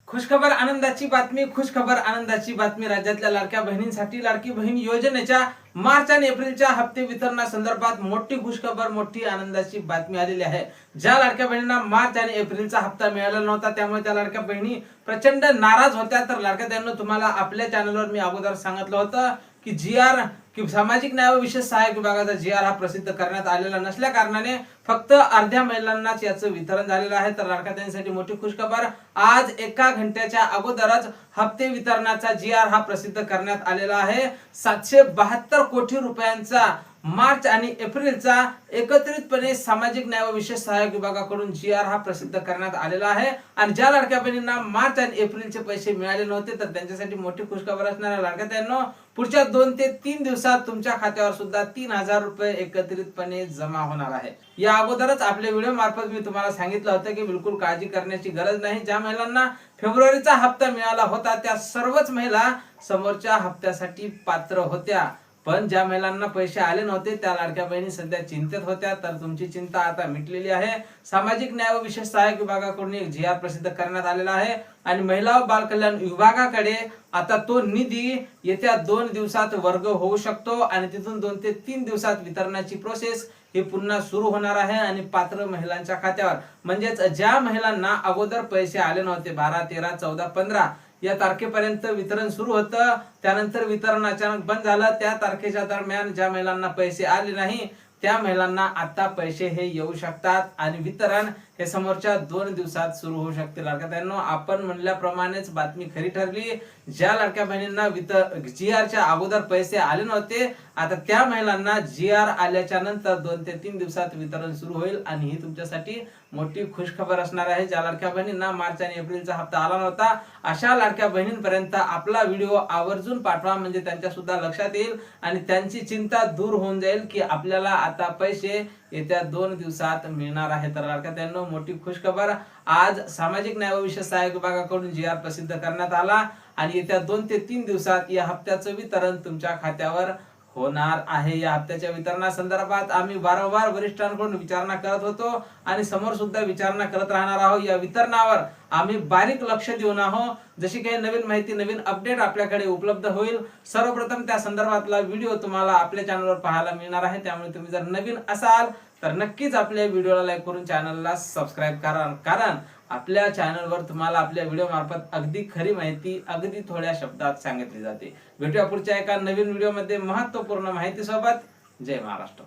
खुशखबर आनंदाची बातमी राज्यातल्या लाडक्या बहिणींसाठी लाडकी बहीण योजनेच्या मार्च आणि एप्रिलच्या हप्ते वितरणासंदर्भात मोठी खुशखबर, मोठी आनंदाची बातमी आलेली आहे। ज्या लाडक्या बहिणींना मार्च आणि एप्रिलचा हप्ता मिळाला नव्हता त्यामुळे त्या लाडक्या बहिणी प्रचंड नाराज होत्या। तर लाडक्या बहिणींनो, तुम्हाला आपल्या चॅनलवर मी अगोदर सांगितलं होतं की जीआर की सामाजिक न्याय व विशेष सहाय्यक विभागाचा जीआर हा प्रसिद्ध करण्यात आलेला नसल्या कारणाने फक्त अर्ध्या महिलांनाच याचं वितरण झालेलं आहे। तर लाडक्या बहिणींसाठी मोठी खुशखबर, आज 1 घंट्याच्या अगोदरच हप्ते वितरणाचा जीआर हा प्रसिद्ध करण्यात आलेला आहे। 772 कोटी रुपयांचा मार्च आणि एप्रिलचा एकत्रितपणे सामाजिक न्याय व विशेष सहाय्यक विभागाकडून जीआर हा प्रसिद्ध करण्यात आलेला आहे। आणि ज्या लाडक्या बहिणींना मार्च आणि एप्रिलचे पैसे मिळाले नव्हते तर त्यांच्यासाठी मोठी खुशखबर असणार आहे। लाडक्या बहिणींनो, पुढच्या 2 ते 3 दिवसात तुमच्या खात्यावर सुद्धा 3000 रुपये एकत्रितपणे जमा होणार आहे। या अगोदरच आपल्या व्हिडिओ मार्फत मी तुम्हाला सांगितलं होतं की बिलकुल काळजी करण्याची गरज नाही। ज्या महिलांना फेब्रुवारीचा हप्ता मिळाला होता त्या सर्वच महिला समोरच्या हप्त्यासाठी पात्र होत्या, पण ज्या महिलांना पैसे आले नव्हते त्या लाडक्या बहिणी सध्या चिंतेत होत्या। तर तुमची चिंता आता मिटलेली आहे। सामाजिक न्याय व विशेष सहाय्यक विभागाकडून एक जीआर प्रसिद्ध करण्यात आलेला आहे आणि महिला व बाल कल्याण विभागाकडे आता तो निधी येत्या 2 दिवसात वर्ग होऊ शकतो आणि तिथून 2 ते 3 दिवसात वितरणाची प्रोसेस ही पुन्हा सुरू होणार आहे। आणि पात्र महिलांच्या खात्यावर म्हणजेच ज्या महिलांना अगोदर पैसे आले नव्हते 12, 13, 14, 15 या तारखेपर्यंत वितरण सुरू होतं, त्यानंतर वितरण अचानक बंद झालं, त्या तारखेच्या दरम्यान ज्या महिलांना पैसे आले नाही त्या महिलांना आता पैसे हे येऊ शकतात आणि वितरण हे समोरच्या 2 दिवसात सुरू होऊ शकते। लाडक्या बहिणींनो, आपण म्हणल्याप्रमाणेच बातमी खरी ठरली। ज्या लाडक्या बहिणींना जीआरच्या अगोदर पैसे आले नव्हते आता त्या महिलांना जीआर आल्याच्या नंतर 2 ते 3 दिवसात वितरण सुरू होईल आणि ही तुमच्यासाठी मोठी खुशखबर असणार आहे। ज्या लाडक्या बहिणींना मार्च आणि एप्रिलचा हप्ता आला नव्हता अशा लाडक्या बहिणींपर्यंत आपला व्हिडिओ आवर्जून पाठवा, म्हणजे त्यांच्या सुद्धा लक्षात येईल आणि त्यांची चिंता दूर होऊन जाईल की आपल्याला आता पैसे येत्या 2 दिवसात मिळणार आहे। तर लाडक्या बहिणींनो, मोठी खुशखबर, आज सामाजिक न्याय व विशेष सहाय्यक विभागाकडून जीआर प्रसिद्ध करण्यात आला आणि येत्या 2 ते 3 दिवसात या हप्त्याचं वितरण तुमच्या खात्यावर होणार आहे। या हप्त्याच्या वितरणासंदर्भात आम्ही वारंवार वरिष्ठांकडून विचारणा करत होतो आणि समोर सुद्धा विचारणा करत राहणार आहोत। या वितरणावर आम्ही बारीक लक्ष देऊन आहोत। जशी काही नवीन माहिती, नवीन अपडेट आपल्याकडे उपलब्ध होईल सर्वप्रथम त्या संदर्भातला व्हिडिओ तुम्हाला आपल्या चॅनलवर पाहायला मिळणार आहे। त्यामुळे तुम्ही जर नवीन असाल तर नक्कीच आपल्या व्हिडिओला लाईक करून चॅनलला सबस्क्राइब करा, कारण आपल्या चॅनलवर तुम्हाला आपल्या व्हिडिओ मार्फत अगदी खरी माहिती अगदी थोड्या शब्दात सांगितली जाते। भेटूया पुढच्या एका नवीन व्हिडिओ मध्ये महत्त्वपूर्ण माहिती सोबत। जय महाराष्ट्र।